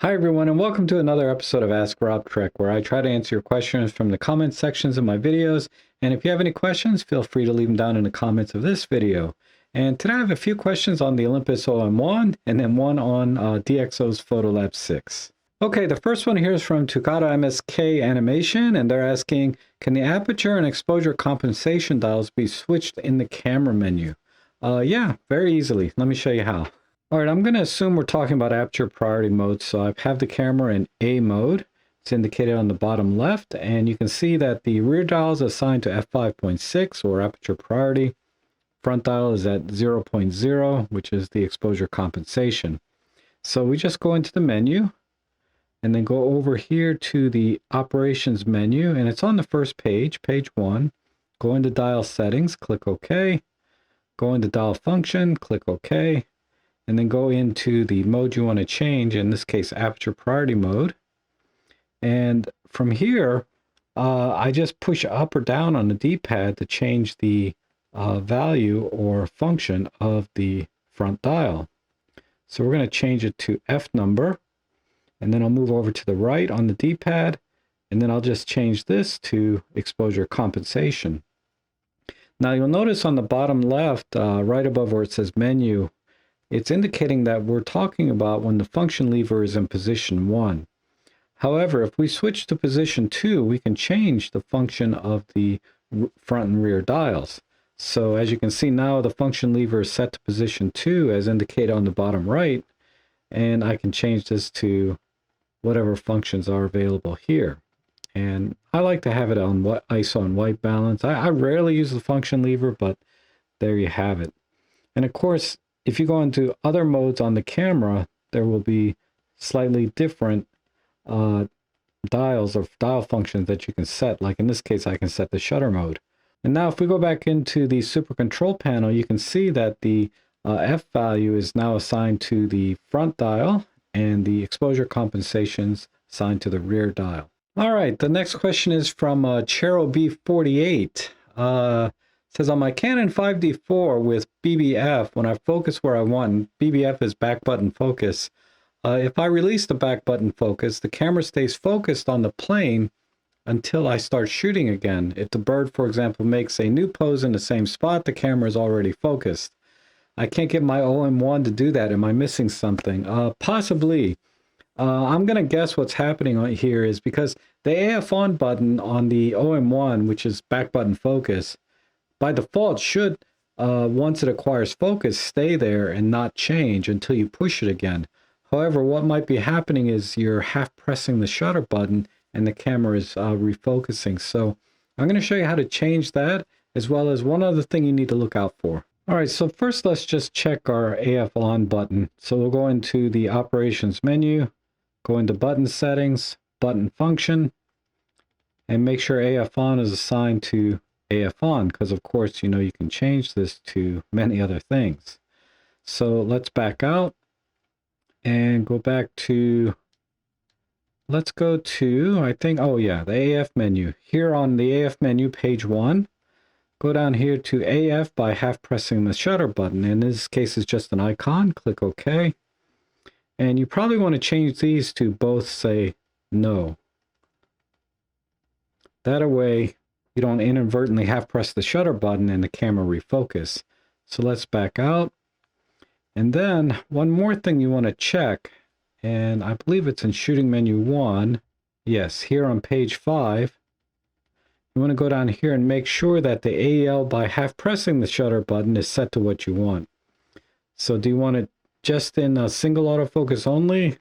Hi everyone, and welcome to another episode of Ask robtrek, where I try to answer your questions from the comment sections of my videos. And if you have any questions, feel free to leave them down in the comments of this video. And today I have a few questions on the Olympus OM-1 and then one on DxO's Photolab 6. Okay, the first one here is from Tukata MSK Animation, and they're asking, can the aperture and exposure compensation dials be switched in the camera menu? Yeah, very easily. Let me show you how. All right, I'm going to assume we're talking about aperture priority mode. So I have the camera in A mode. It's indicated on the bottom left, and you can see that the rear dial is assigned to f5.6 or aperture priority. Front dial is at 0.0, which is the exposure compensation. So we just go into the menu and then go over here to the operations menu, and it's on the first page, page 1. Go into dial settings, click OK. Go into dial function, click OK. And then go into the mode you want to change, in this case aperture priority mode. And from here, I just push up or down on the D-pad to change the value or function of the front dial. So we're going to change it to F number, and then I'll move over to the right on the D-pad, and then I'll just change this to exposure compensation. Now you'll notice on the bottom left, right above where it says menu, it's indicating that we're talking about when the function lever is in position 1. However, if we switch to position 2, we can change the function of the front and rear dials. So as you can see now, the function lever is set to position 2 as indicated on the bottom right, and I can change this to whatever functions are available here. And I like to have it on ISO and white balance. I rarely use the function lever, but there you have it. And of course, if you go into other modes on the camera, there will be slightly different dials or dial functions that you can set. Like in this case, I can set the shutter mode. And now if we go back into the super control panel, you can see that the F value is now assigned to the front dial and the exposure compensations assigned to the rear dial. All right, the next question is from Chero B48. Says on my Canon 5D4 with BBF, when I focus where I want, BBF is back button focus. If I release the back button focus, the camera stays focused on the plane until I start shooting again. If the bird, for example, makes a new pose in the same spot, the camera is already focused. I can't get my OM-1 to do that. Am I missing something? Possibly. I'm going to guess what's happening here is because the AF on button on the OM-1, which is back button focus, by default should, once it acquires focus, stay there and not change until you push it again. However, what might be happening is you're half pressing the shutter button and the camera is refocusing. So I'm going to show you how to change that, as well as one other thing you need to look out for. All right, so first let's just check our AF on button. So we'll go into the operations menu, go into button settings, button function, and make sure AF on is assigned to AF on, because of course, you know, you can change this to many other things. So let's back out and go back to, let's go to, I think, oh yeah, the AF menu. Here on the AF menu, page 1, go down here to AF by half pressing the shutter button. In this case, it's just an icon. Click OK. And you probably want to change these to both say no. That way, you don't inadvertently half press the shutter button and the camera refocus. So let's back out. And then one more thing you want to check, and I believe it's in shooting menu 1. Yes, here on page 5. You want to go down here and make sure that the AL by half pressing the shutter button is set to what you want. So do you want it just in a single autofocus only,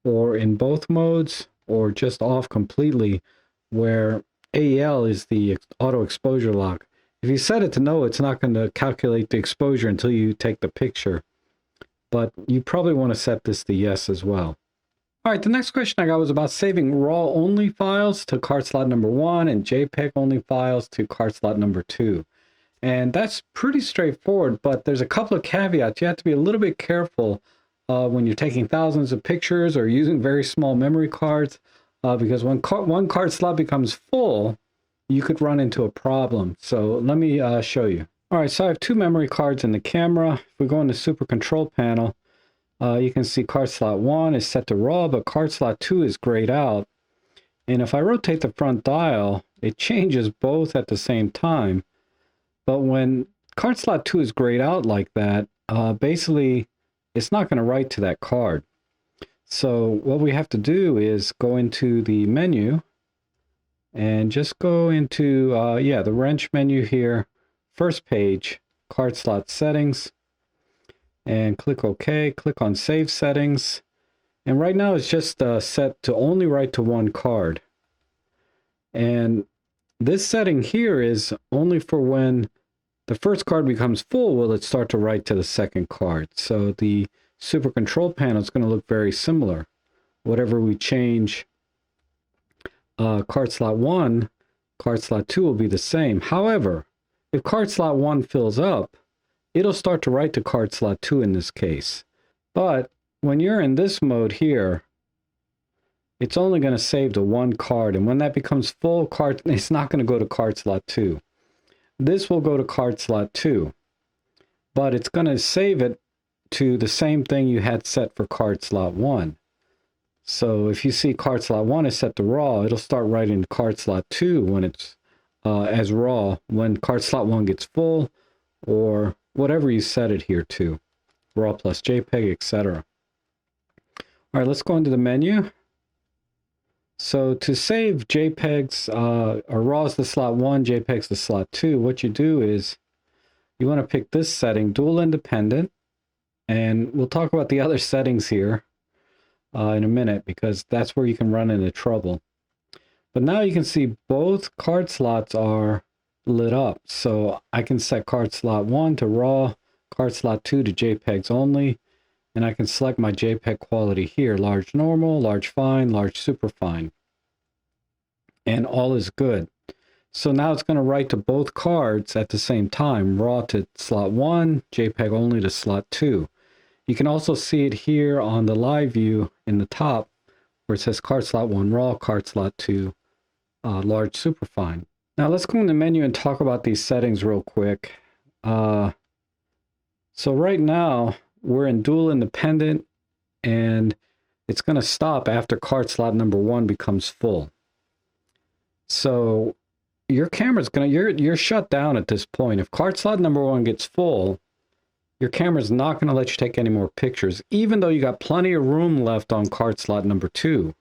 or in both modes, or just off completely where AL is the auto exposure lock? If you set it to no, it's not going to calculate the exposure until you take the picture. But you probably want to set this to yes as well. All right, the next question I got was about saving RAW only files to card slot number 1 and JPEG only files to card slot number 2. And that's pretty straightforward, but there's a couple of caveats. You have to be a little bit careful when you're taking thousands of pictures or using very small memory cards, because when one card slot becomes full, you could run into a problem. So let me show you. All right, so I have 2 memory cards in the camera. If we go in the super control panel, You can see card slot 1 is set to raw, but card slot 2 is grayed out. And if I rotate the front dial, it changes both at the same time. But when card slot 2 is grayed out like that, basically it's not going to write to that card. So what we have to do is go into the menu and just go into, the wrench menu here, first page, card slot settings, and click OK, click on save settings. And right now it's just set to only write to one card. And this setting here is only for when the first card becomes full, will it start to write to the second card. So the super control panel is going to look very similar. Whatever we change card slot 1, card slot 2 will be the same. However, if card slot 1 fills up, it'll start to write to card slot 2 in this case. But when you're in this mode here, it's only going to save to one card. And when that becomes full, it's not going to go to card slot 2. This will go to card slot 2, but it's going to save it to the same thing you had set for card slot 1. So if you see card slot 1 is set to raw, it'll start writing to card slot 2 when it's as raw, when card slot 1 gets full, or whatever you set it here to, raw plus JPEG, etc. All right, let's go into the menu. So to save JPEGs, or RAWs to slot 1, JPEGs to slot 2, what you do is you want to pick this setting, dual independent, and we'll talk about the other settings here in a minute, because that's where you can run into trouble. But now you can see both card slots are lit up. So I can set card slot 1 to RAW, card slot 2 to JPEGs only, and I can select my JPEG quality here, large normal, large fine, large superfine. And all is good. So now it's going to write to both cards at the same time, RAW to slot 1, JPEG only to slot 2. You can also see it here on the live view in the top, where it says card slot 1 RAW, card slot 2 large superfine. Now let's go in the menu and talk about these settings real quick. So right now, we're in dual independent, and it's going to stop after card slot number 1 becomes full. So your camera's going to, you're shut down at this point. If card slot number 1 gets full, your camera's not going to let you take any more pictures, even though you got plenty of room left on card slot number 2.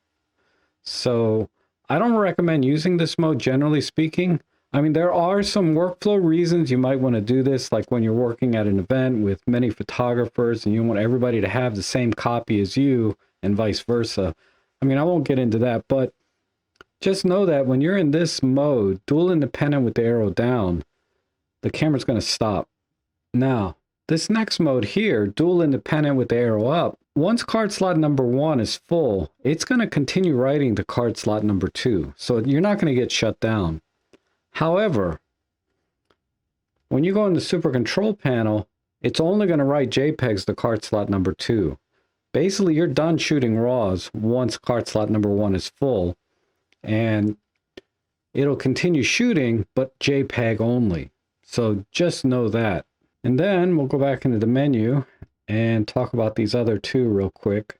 So I don't recommend using this mode, generally speaking. I mean, there are some workflow reasons you might want to do this, like when you're working at an event with many photographers and you want everybody to have the same copy as you and vice versa. I mean, I won't get into that, but just know that when you're in this mode, dual independent with the arrow down, the camera's going to stop. Now, this next mode here, dual independent with the arrow up, once card slot number 1 is full, it's going to continue writing to card slot number 2. So you're not going to get shut down. However, when you go in the super control panel, it's only going to write JPEGs to card slot number 2. Basically, you're done shooting RAWs once card slot number 1 is full, and it'll continue shooting, but JPEG only. So just know that. And then we'll go back into the menu and talk about these other two real quick.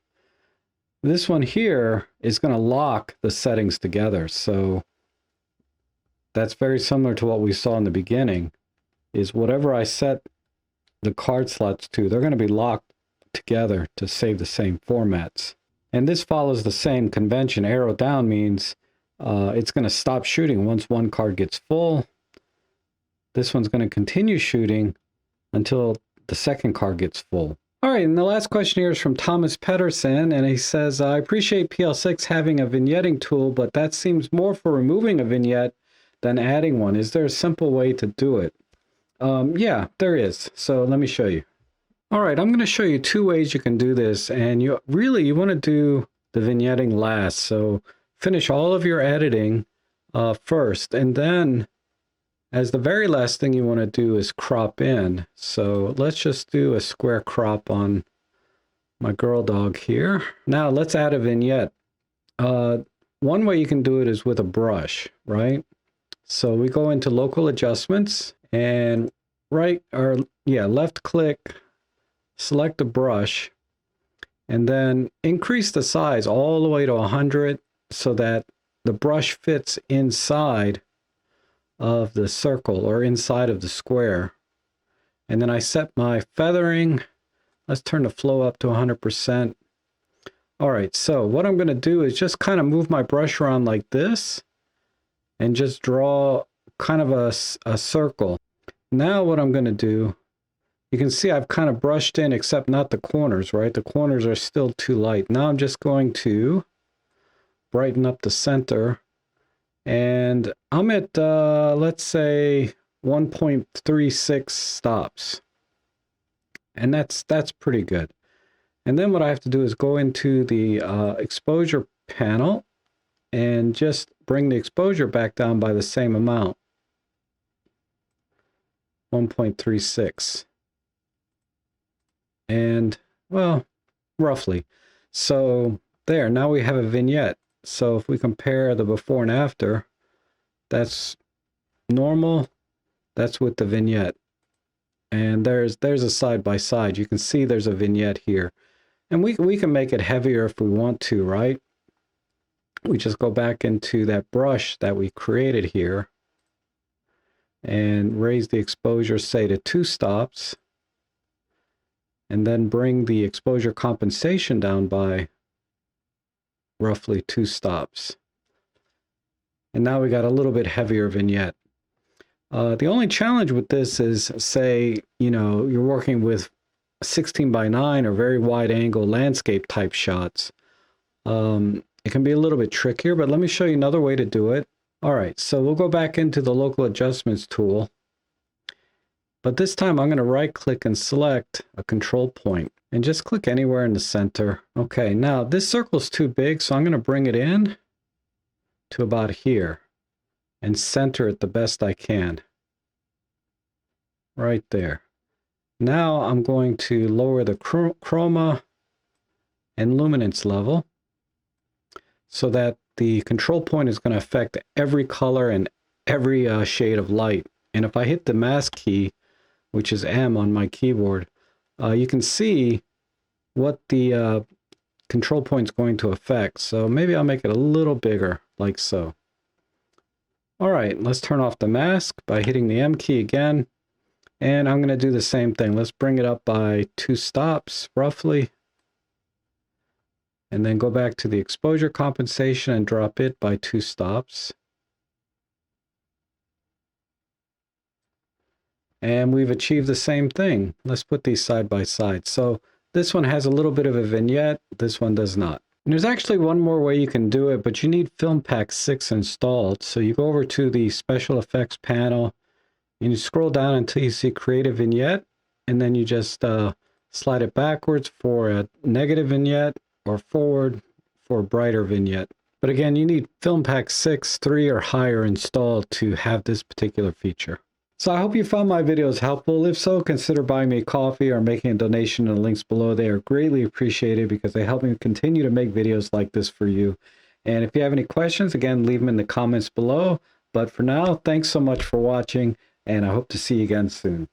This one here is going to lock the settings together. So that's very similar to what we saw in the beginning, is whatever I set the card slots to, they're going to be locked together to save the same formats. And this follows the same convention. Arrow down means it's going to stop shooting once one card gets full. This one's going to continue shooting until the second card gets full. All right, and the last question here is from Thomas Pedersen, and he says, I appreciate PL6 having a vignetting tool, but that seems more for removing a vignette than adding one. Is there a simple way to do it? Yeah, there is. So let me show you. All right, I'm going to show you two ways you can do this, and you want to do the vignetting last. So finish all of your editing first, and then as the very last thing you want to do is crop in. So let's just do a square crop on my girl dog here. Now let's add a vignette. One way you can do it is with a brush, right? So we go into local adjustments and left click, select a brush, And then increase the size all the way to 100 so that the brush fits inside of the circle or inside of the square. And then I set my feathering. Let's turn the flow up to 100%. All right, so what I'm going to do is just kind of move my brush around like this and just draw kind of a circle. Now what I'm going to do, you can see I've kind of brushed in, except not the corners, right? The corners are still too light. Now I'm just going to brighten up the center, and I'm at, let's say 1.36 stops. And that's pretty good. And then what I have to do is go into the exposure panel and just bring the exposure back down by the same amount, 1.36. And, well, roughly. So there, now we have a vignette. So if we compare the before and after, that's normal, that's with the vignette. And there's a side by side. You can see there's a vignette here. And we can make it heavier if we want to, right? We just go back into that brush that we created here and raise the exposure, say, to 2 stops. And then bring the exposure compensation down by roughly 2 stops. And now we got a little bit heavier vignette. The only challenge with this is, say, you know, you're working with 16:9 or very wide angle landscape type shots. It can be a little bit trickier, but let me show you another way to do it. All right, so we'll go back into the local adjustments tool. But this time I'm going to right click and select a control point and just click anywhere in the center. Okay, now this circle's too big, so I'm going to bring it in to about here and center it the best I can. Right there. Now I'm going to lower the chroma and luminance level so that the control point is going to affect every color and every shade of light. And if I hit the mask key, which is M on my keyboard, you can see what the control point is going to affect. So maybe I'll make it a little bigger, like so. All right, let's turn off the mask by hitting the M key again. And I'm going to do the same thing. Let's bring it up by 2 stops, roughly. And then go back to the exposure compensation and drop it by 2 stops. And we've achieved the same thing. Let's put these side by side. So this one has a little bit of a vignette. This one does not. And there's actually one more way you can do it, but you need Film Pack 6 installed. So you go over to the Special Effects panel, and you scroll down until you see Create a Vignette, and then you just slide it backwards for a negative vignette or forward for a brighter vignette. But again, you need Film Pack 6, 3 or higher installed to have this particular feature. So I hope you found my videos helpful. If so, consider buying me coffee or making a donation in the links below. They are greatly appreciated because they help me continue to make videos like this for you. And if you have any questions, again, leave them in the comments below. But for now, thanks so much for watching, and I hope to see you again soon.